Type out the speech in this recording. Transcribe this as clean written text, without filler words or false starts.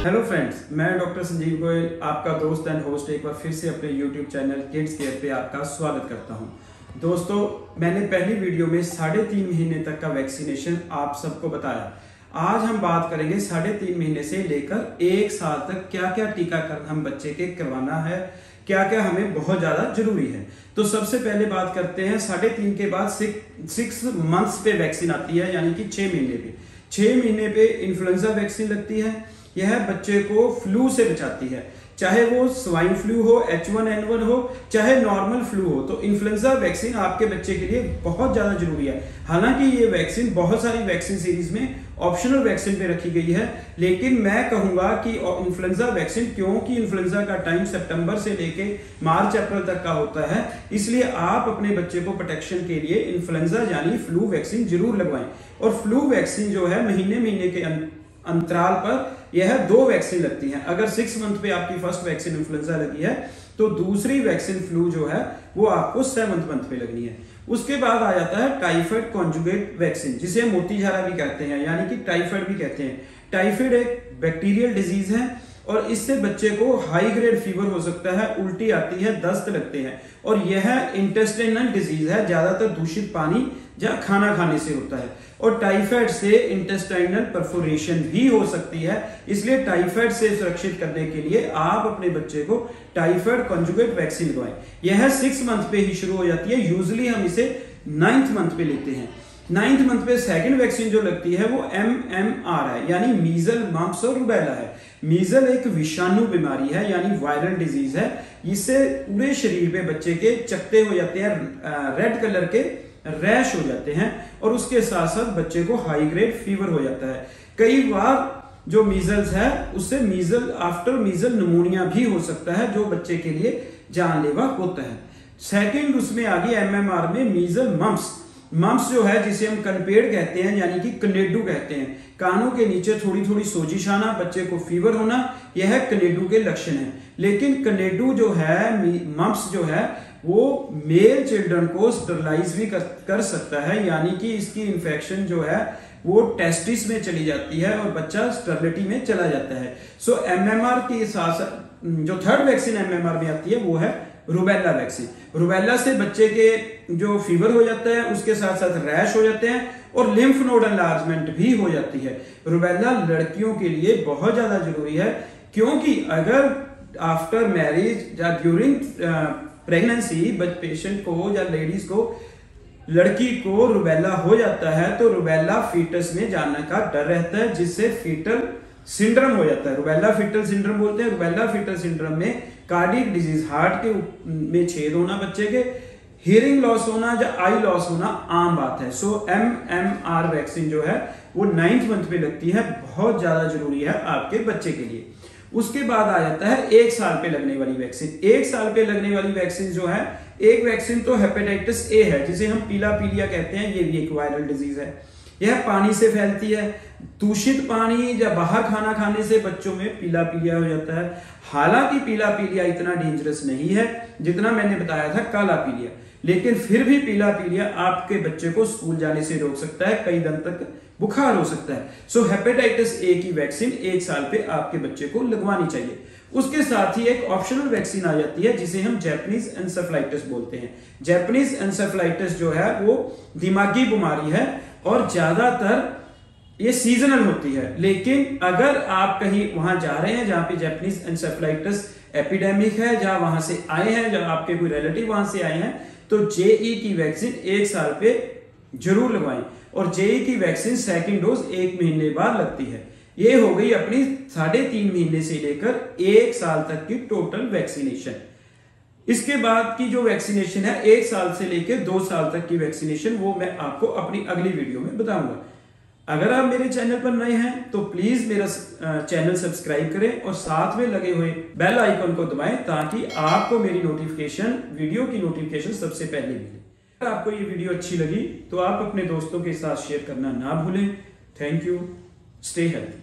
Hello friends, मैं doctor Sanjeev Goyal आपका दोस्त एंड होस्ट एक बार फिर से अपने यूट्यूब चैनल किड्स केयर पे आपका स्वागत करता हूं। दोस्तों, मैंने पहली वीडियो में 3.5 महीने तक का वैक्सीनेशन आप सबको बताया। आज हम बात करेंगे 3.5 महीने से लेकर 1 साल तक क्या क्या टीकाकरण हम बच्चे के करवाना है, क्या क्या हमें बहुत ज्यादा जरूरी है। तो सबसे पहले बात करते हैं 3.5 के बाद 6 मंथ्स पे वैक्सीन आती है, यानी कि 6 महीने पे। 6 महीने पे इन्फ्लुएंजा वैक्सीन लगती है। यह बच्चे को फ्लू से बचाती है, चाहे वो स्वाइन फ्लू हो, H1N1 हो, चाहे नॉर्मल फ्लू हो। तो इन्फ्लुएंजा वैक्सीन आपके बच्चे के लिए बहुत ज्यादा जरूरी है। हालांकि ये वैक्सीन बहुत सारी वैक्सीन सीरीज में ऑप्शनल वैक्सीन पे रखी गई है, लेकिन मैं कहूंगा कि इन्फ्लुएंजा वैक्सीन, क्योंकि इन्फ्लुएंजा का टाइम सितंबर से लेके मार्च अप्रैल तक का होता है, इसलिए आप अपने बच्चे को प्रोटेक्शन के लिए इन्फ्लुएंजा यानी फ्लू वैक्सीन जरूर लगवाएं। और फ्लू वैक्सीन जो है महीने के अंतराल पर यह 2 वैक्सीन लगती हैं। अगर 6 मंथ पे आपकी फर्स्ट वैक्सीन इन्फ्लुएंजा लगी है तो दूसरी वैक्सीन फ्लू जो है वो आपको 7th मंथ पे लगनी है। उसके बाद आ जाता है टाइफाइड कॉन्जुगेट वैक्सीन, जिसे हम मोतीझारा भी कहते हैं, यानी कि टाइफाइड भी कहते हैं। टाइफाइड एक बैक्टीरियल डिजीज है और इससे बच्चे को हाई ग्रेड फीवर हो सकता है, उल्टी आती है, दस्त लगते हैं। और यह इंटेस्टाइनल डिजीज है, ज्यादातर दूषित पानी या खाना खाने से होता है। और टाइफाइड से इंटेस्टाइनल परफोरेशन भी हो सकती है, इसलिए टाइफाइड से सुरक्षित करने के लिए आप अपने बच्चे को टाइफाइड कॉन्जुगेट वैक्सीन लगवाएं। यह 6 मंथ पे ही शुरू हो जाती है। यूजुअली हम इसे 9th मंथ पे लेते हैं। 9th मंथ पे सेकंड वैक्सीन जो लगती है वो MMR है, यानी मीजल, मम्प्स और रूबेला है। मीजल एक विषाणु बीमारी है, यानी वायरल डिजीज है। इससे पूरे शरीर पे बच्चे के चकत्ते हो जाते हैं, रेड कलर के रैश हो जाते हैं, और उसके साथ साथ बच्चे को हाई ग्रेड फीवर हो जाता है। कई बार जो मीजल्स है उससे मीजल आफ्टर मीजल निमोनिया भी हो सकता है, जो बच्चे के लिए जानलेवा होता है। सेकंड उसमें आ गई MMR में मीजल मम्प्स। मम्प्स जो है, जिसे हम कनपेड़ कहते हैं, यानी कि कनेडू कहते हैं, कानों के नीचे थोड़ी थोड़ी सोजिश आना, बच्चे को फीवर होना, यह कनेडू के लक्षण है। लेकिन कनेडू जो है, मम्प्स जो है, वो मेल चिल्ड्रन को स्टरलाइज भी कर सकता है, यानी कि इसकी इन्फेक्शन जो है वो टेस्टिस में चली जाती है और बच्चा स्टरलिटी में चला जाता है। सो MMR के साथ जो थर्ड वैक्सीन MMR में आती है वो है रूबेला वैक्सीन। रूबेला से बच्चे के जो फीवर हो जाता है, उसके साथ साथ रैश हो जाते हैं और लिम्फ नोड एनलार्जमेंट भी हो जाती है। रूबेला लड़कियों के लिए बहुत ज्यादा जरूरी है, क्योंकि अगर आफ्टर मैरिज या ड्यूरिंग प्रेगनेंसी पेशेंट को या लेडीज को, लड़की को रूबेला हो जाता है तो रूबेला फीटस में जाने का डर रहता है, जिससे फीटल सिंड्रोम हो जाता है। रूबेला फीटल सिंड्रोम बोलते हैं। रूबेला फीटल सिंड्रोम में कार्डियक डिजीज, हार्ट के में छेद होना बच्चे के, हियरिंग लॉस होना या आई लॉस होना आम बात है। सो MMR वैक्सीन जो है वो 9th मंथ पे लगती है, बहुत ज्यादा जरूरी है आपके बच्चे के लिए। उसके बाद आ जाता है 1 साल पे लगने वाली वैक्सीन। 1 साल पे लगने वाली वैक्सीन जो है, एक वैक्सीन तो हेपेटाइटिस A है, जिसे हम पीलिया कहते हैं। ये भी एक वायरल डिजीज है। यह पानी से फैलती है। दूषित पानी या बाहर खाना खाने से बच्चों में पीलिया हो जाता है। हालांकि पीलिया इतना डेंजरस नहीं है जितना मैंने बताया था काला पीलिया, लेकिन फिर भी पीलिया आपके बच्चे को स्कूल जाने से रोक सकता है, कई दिन तक बुखार हो सकता है। सो हेपेटाइटिस A की वैक्सीन 1 साल पे आपके बच्चे को लगवानी चाहिए। उसके साथ ही एक ऑप्शनल वैक्सीन आ जाती है, जिसे हम जैपनीज एन्सेफेलाइटिस बोलते हैं। जैपनीज एन्सेफेलाइटिस जो है वो दिमागी बीमारी है और ज्यादातर ये सीजनल होती है। लेकिन अगर आप कहीं वहां जा रहे हैं जहां पे जैपनीज एन्सेफेलाइटिस एपिडेमिक है, जहां वहां से आए हैं, जहां आपके कोई रिलेटिव वहां से आए हैं, तो JE की वैक्सीन 1 साल पे जरूर लगवाएं। और JE की वैक्सीन सेकंड डोज 1 महीने बाद लगती है। ये हो गई अपनी 3.5 महीने से लेकर 1 साल तक की टोटल वैक्सीनेशन। इसके बाद की जो वैक्सीनेशन है 1 साल से लेकर 2 साल तक की वैक्सीनेशन, वो मैं आपको अपनी अगली वीडियो में बताऊंगा। अगर आप मेरे चैनल पर नए हैं तो प्लीज मेरा चैनल सब्सक्राइब करें और साथ में लगे हुए बेल आइकन को दबाएं, ताकि आपको मेरी वीडियो की नोटिफिकेशन सबसे पहले मिले। अगर आपको ये वीडियो अच्छी लगी तो आप अपने दोस्तों के साथ शेयर करना ना भूलें। Thank you. Stay healthy.